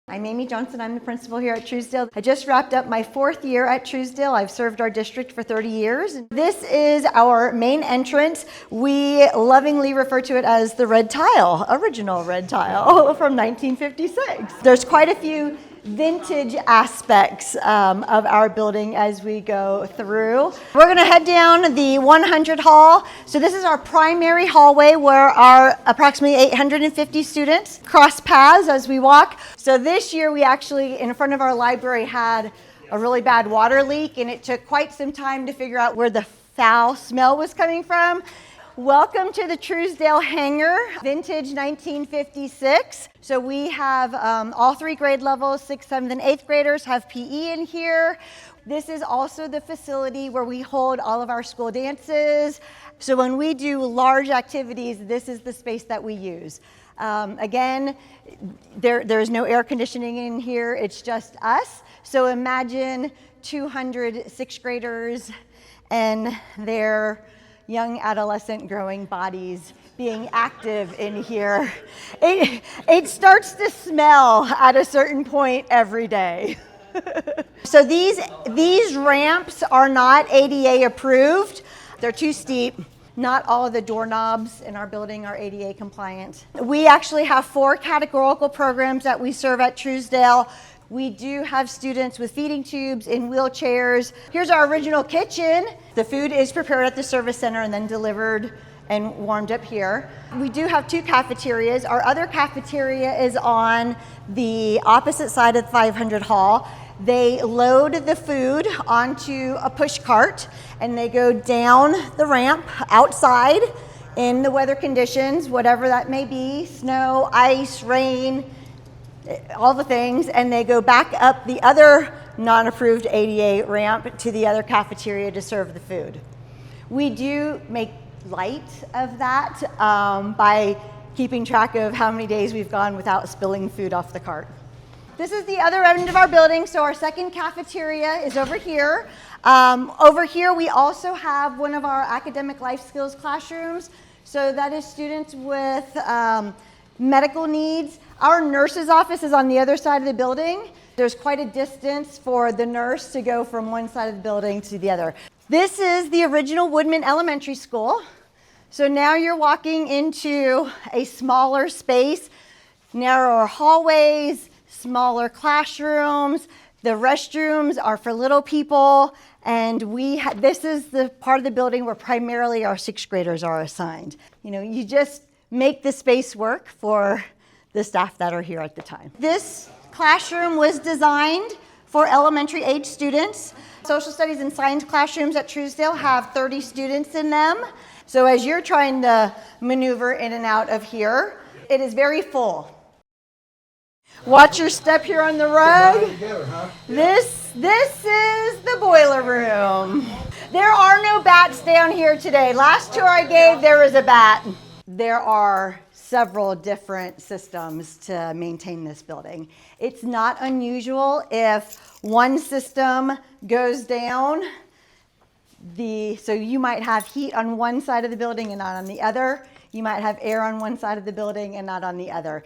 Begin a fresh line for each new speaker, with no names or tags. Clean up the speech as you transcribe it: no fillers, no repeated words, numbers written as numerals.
I'm Amy Johnson. I'm the principal here at Truesdell. I just wrapped up my 4th year at Truesdell. I've served our district for 30 years. This is our main entrance. We lovingly refer to it as the red tile, original red tile from 1956. There's quite a few vintage aspects of our building as we go through. We're going to head down the 100 hall. So this is our primary hallway where our approximately 850 students cross paths as we walk. So this year we actually, in front of our library, had a really bad water leak, and it took quite some time to figure out where the foul smell was coming from. Welcome to the Truesdell Hangar, vintage 1956. So we have all 3 grade levels, 6th, 7th, and 8th graders have PE in here. This is also the facility where we hold all of our school dances. So when we do large activities, this is the space that we use. Again, there's no air conditioning in here, it's just us. So imagine 200 6th graders and their young adolescent growing bodies being active in here. It starts to smell at a certain point every day. So these ramps are not ADA approved. They're too steep. Not all of the doorknobs in our building are ADA compliant. We actually have 4 categorical programs that we serve at Truesdell. We do have students with feeding tubes, in wheelchairs. Here's our original kitchen. The food is prepared at the service center and then delivered and warmed up here. We do have 2 cafeterias. Our other cafeteria is on the opposite side of 500 hall. They load the food onto a push cart and they go down the ramp outside in the weather conditions, whatever that may be, snow, ice, rain, all the things, and they go back up the other non-approved ADA ramp to the other cafeteria to serve the food. We do make light of that by keeping track of how many days we've gone without spilling food off the cart. This is the other end of our building, so our second cafeteria is over here. Over here we also have one of our academic life skills classrooms, so that is students with medical needs. Our nurse's office is on the other side of the building. There's quite a distance for the nurse to go from one side of the building to the other. This is the original Woodman Elementary School. So now you're walking into a smaller space, narrower hallways, smaller classrooms. The restrooms are for little people, and this is the part of the building where primarily our 6th graders are assigned. You know, you just make the space work for the staff that are here at the time. This classroom was designed for elementary age students. Social studies and science classrooms at Truesdell have 30 students in them. So as you're trying to maneuver in and out of here, it is very full. Watch your step here on the rug. This is the boiler room. There are no bats down here today. Last tour I gave, there was a bat. There are several different systems to maintain this building. It's not unusual if one system goes down, so you might have heat on one side of the building and not on the other. You might have air on one side of the building and not on the other.